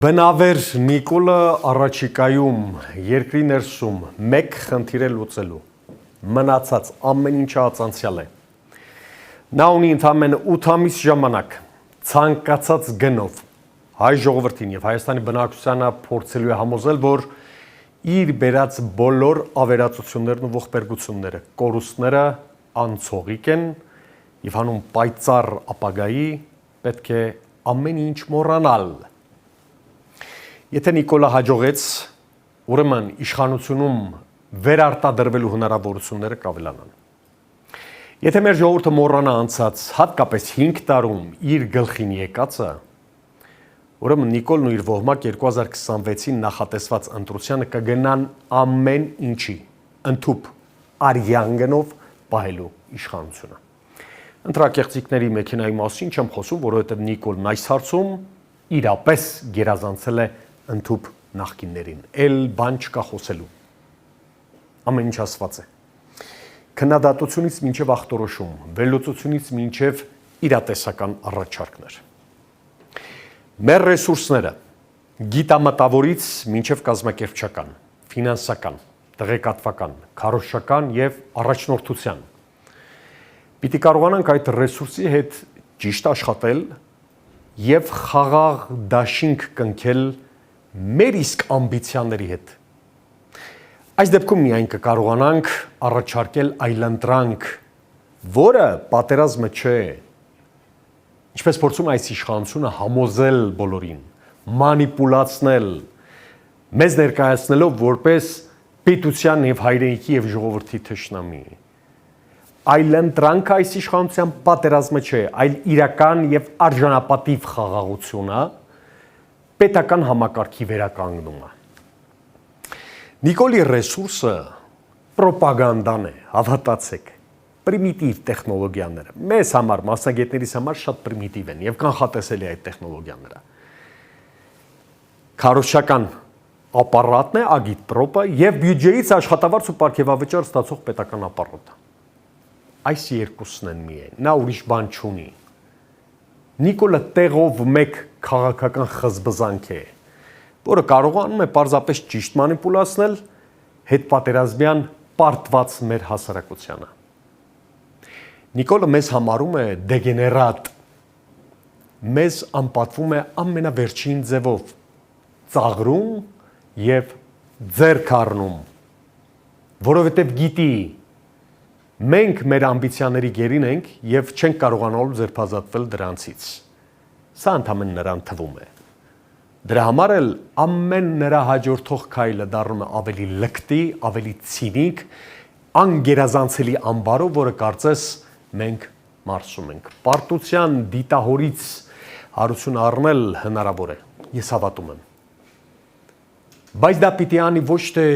Բնավեր Նիկոլը առաջիկայում երկրի ներսում մեկ խնդիր է լուծելու, մնացած ամեն ինչը անցյալ է։ Նա ունի ընդամենը 8 ամիս ժամանակ, ցանկացած գնով հայ ժողովրդին եւ Հայաստանի բնակչությանը փորձելու է համոզել, որ իր բերած բոլոր ավերածություններն ու ողբերգությունները, կորուստները անցողիկ են եւ հանուն պայծառ ապագայի պետք է ամեն ինչ մոռանալ։ Եթե Նիկոլը հաջողեց, ուրեմն իշխանությունում վերարտադրվելու հնարավորությունները կավելանան։ Եթե մեր ժողովուրդը մոռանա անցած հատկապես 5 տարում իր գլխին եկածը, ուրեմն Նիկոլն ու իր ոհմակ 2026-ին նախատեսված ընտրությանը կգնան ամեն ինչի, ընդհուպ արյան գնով պահելու իշխանությունը։ Ընտրակեղծիքների մեքենայի մասին չեմ խոսում, որովհետև Նիկոլն այս հարցում իրապես գերազանցել է ընդհուպ նախկիններին, էլ բան չկա խոսելու։ Ամեն ինչ ասված է։ Քննադատությունից մինչև ախտորոշում, վերլուծությունից մինչև իրատեսական առաջարկներ։ Մեր ռեսուրսները գիտամտավորից մինչև կազմակերպչական, ֆինանսական, տեղեկատվական, քարոզչական եւ առաջնորդության։ Պիտի կարողանանք այդ ռեսուրսի հետ ճիշտ աշխատել եւ խաղաղ դաշինք կնքել մեր իսկ ամբիցիաների հետ։ Այս դեպքում միայն կկարողանանք առաջարկել այլընտրանք, որը պատերազմը չէ։ Ինչպես փորձում այս իշխանությունը համոզել բոլորին, մանիպուլացնել, մեզ ներկայացնելով որպես պետության եւ հայրենիքի եւ ժողովրդի թշնամի։ Այլընտրանքը այս իշխանության պատերազմը չէ, այլ իրական եւ արժանապատիվ խաղաղությունը, պետական համակարգի վերականգնումը։ Նիկոլի ռեսուրսը պրոպագանդան է, հավատացեք, պրիմիտիվ տեխնոլոգիաները։ Մեզ համար, մասնագետներիս համար շատ պրիմիտիվ են եւ կանխատեսելի այդ տեխնոլոգիաները։ Քարոզչական ապարատն է, ագիտպրոպը եւ բյուջեից աշխատավարձ ու պարգևավճար ստացող պետական ապարատը։ Այս երկուսն են միայն, նա ուրիշ բան չունի։ Նիկոլը տեղով մեկ քաղաքական խզբզանք է, որը կարողանում է պարզապես ճիշտ մանիպուլացնել հետպատերազմյան պարտված մեր հասարակությանը։ Նիկոլը մեզ համարում է դեգեներատ, մեզ անպատվում է ամենավերջին ձևով, ծաղրում եւ ձեռք առնում, որովհետեւ գիտի, մենք մեր ամբիցիաների գերին ենք եւ չենք կարողանալու ձերբազատվել դրանցից։ Սա ընդհանրապես նրան թվում է։ Դրա համար էլ ամեն նրա հաջորդող քայլը դառնում է ավելի լկտի, ավելի ցինիկ, անգերազանցելի ամբարով, որը կարծես մենք մարսում ենք։ Պարտության դիտահորից հարություն առնել հնարավոր է, ես հավատում եմ։ Բայց դա պիտի անի ոչ թե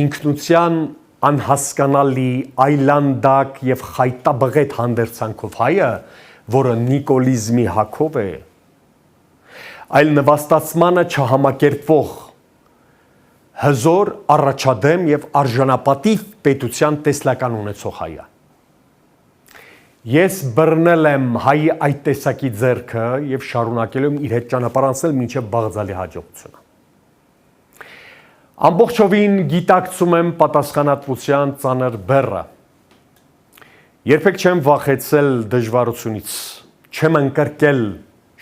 ինքնության անհասկանալի, այլանդակ եւ խայտաբղետ հանդերձանքով հայը, որը նիկոլիզմի հակով է, այլ նվաստացմանը չհամակերպվող հզոր, առաջադեմ եւ արժանապատիվ պետության տեսլական ունեցող հայը։ Ես բռնել եմ հայի այդ տեսակի ձեռքը եւ շարունակել եմ իր հետ ճանապարհ անցնել մինչեւ բաղձալի հաջողությունը։ Ամբողջովին գիտակցում եմ պատասխանատվության ծանր բեռը։ Երբեք չեմ վախեցել դժվարությունից, չեմ ընկրկել,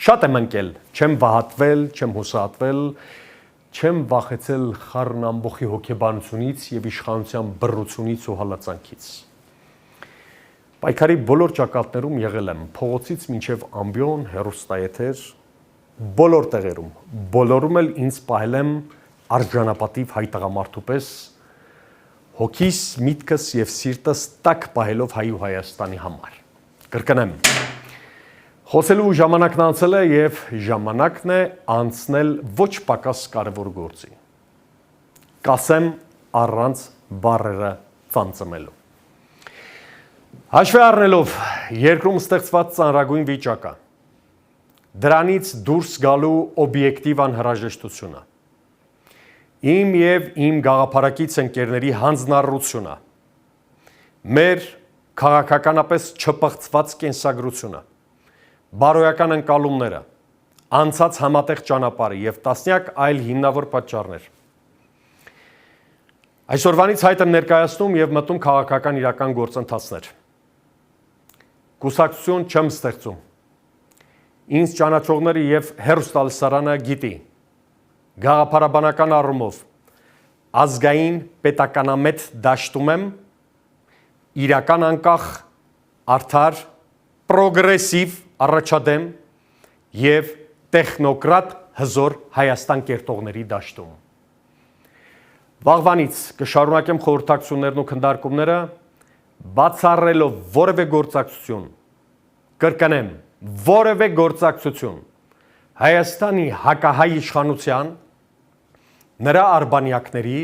շատ եմ ընկել, չեմ վհատվել, չեմ հուսահատվել, չեմ վախեցել խառն ամբողջի հոգեբանությունից եւ իշխանության բռությունից ու հալածանքից։ Պայքարի բոլոր ճակատներում եղել եմ, փողոցից մինչև ամբիոն, հեռուստաեթեր, բոլոր տեղերում, բոլորում էլ ինձ պահել եմ արժանապատիվ հայ տղամարդու պես, հոգիս, միտքս եւ սիրտս տաք պահելով հայ ու Հայաստանի համար։ Կրկնեմ, խոսելու ժամանակն անցել է եւ ժամանակն է անցնել ոչ պակաս կարևոր գործի։ Կասեմ առանց բառերը ծանծմելու։ Հաշվի առնելով երկրում ստեղծված ծանրագույն վիճակը, դրանից դուրս գալու օբյեկտիվ անհրաժեշտությունը, իմ եւ իմ գաղափարակից ընկերների հանձնառությունը, մեր քաղաքականապես չպղծված կենսագրությունը, բարոյական ընկալումները, անցած համատեղ ճանապարհը եւ տասնյակ այլ հիմնավոր պատճառներ։ Այսօրվանից հայտ եմ ներկայացնում եւ մտնում քաղաքական իրական գործընթացներ։ Կուսակցություն չեմ ստեղծում։ Ինձ ճանաչողները եւ հերոստալսարանը գիտի։ Գաղափարաբանական առումով ազգային պետականամետ դաշտում եմ իրական անկախ, արդար, պրոգրեսիվ առաջադեմ եւ տեխնոկրատ հզոր Հայաստան կերտողների դաշտում։ Վաղվանից կշարունակեմ խորհրդակցություններն ու քննարկումները բացառելով որևէ գործակցություն, կրկնեմ, որևէ գործակցություն Հայաստանի հակահայ իշխանության, նրա արբանյակների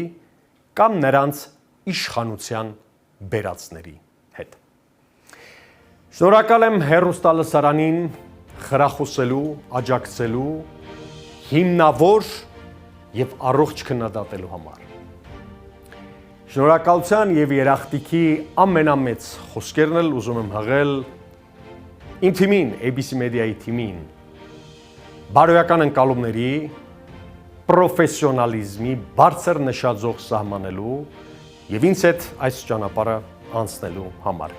կամ նրանց իշխանության բերածների հետ։ Շնորհակալ եմ հեռուստալսարանին խրախուսելու, աջակցելու, հիմնավոր եւ առողջ քննադատելու համար։ Շնորհակալության եւ երախտիկի ամենամեծ խոսքերն էլ ուզում եմ հղել իմ թիմին, ABC Media-ի թիմին, բարոյական ընկալումների, պրոֆեսիոնալիզմի բարձր նշաձող սահմանելու եւ ինձ հետ այս ճանապարհը անցնելու համար։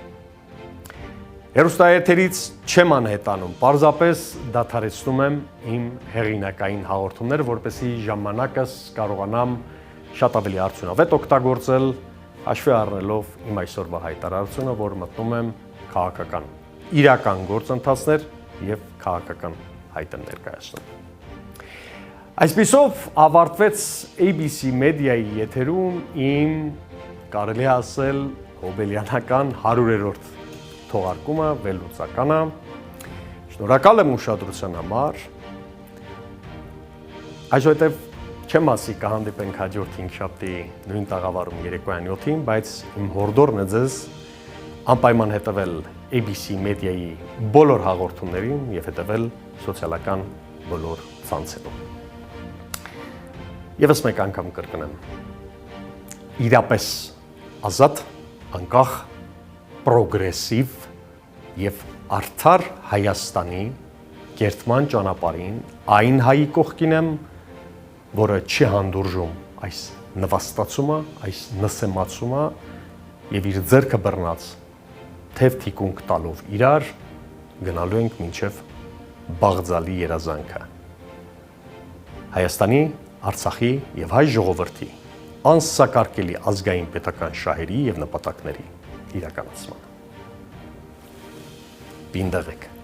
Հեռուստաեթերից չեմ անհետանում, պարզապես դադարեցնում եմ իմ հեղինակային հաղորդումները, որպեսզի ժամանակս կարողանամ շատ ավելի արդյունավետ օգտագործել, հաշվի առնելով իմ այսօրվա հայտարարությունը, որ մտնում եմ քաղաքական իրական գործընթացներ եւ քաղաքական հայտ եմ ներկայացնում։ Այսպիսով ավարտվեց ABC Media-ի եթերում իմ կարելի ասել հոբելյանական 100-րդ թողարկումը, վերլուծականը։ Շնորհակալ եմ ուշադրության համար։ Այսօրտև չեմ ասի կհանդիպենք հաջորդ 5 շաբթի նույն տաղավարում երեկոյան 7-ին, բայց իմ հորդորն է ձեզ անպայման հետևել ABC Media-ի բոլոր հաղորդումներին եւ հետևել սոցիալական բոլոր ցանցերում։ Եվս մեկ անգամ կրկնեմ։ Իրապես ազատ, անկախ, պրոգրեսիվ եւ արդար Հայաստանի կերտման ճանապարհին այն հայի կողքին եմ, որը չի հանդուրժում այս նվաստացումը, այս նսեմացումը եւ իր ձեռքը բռնած թեև թիկունք տալով իրար գնալու ենք մինչև Բաղձալի երազանքը։ Հայաստանի, Արցախի եւ հայ ժողովրդի անսակարկելի ազգային պետական շահերի եւ նպատակների իրականացման։ Բինդեղեք։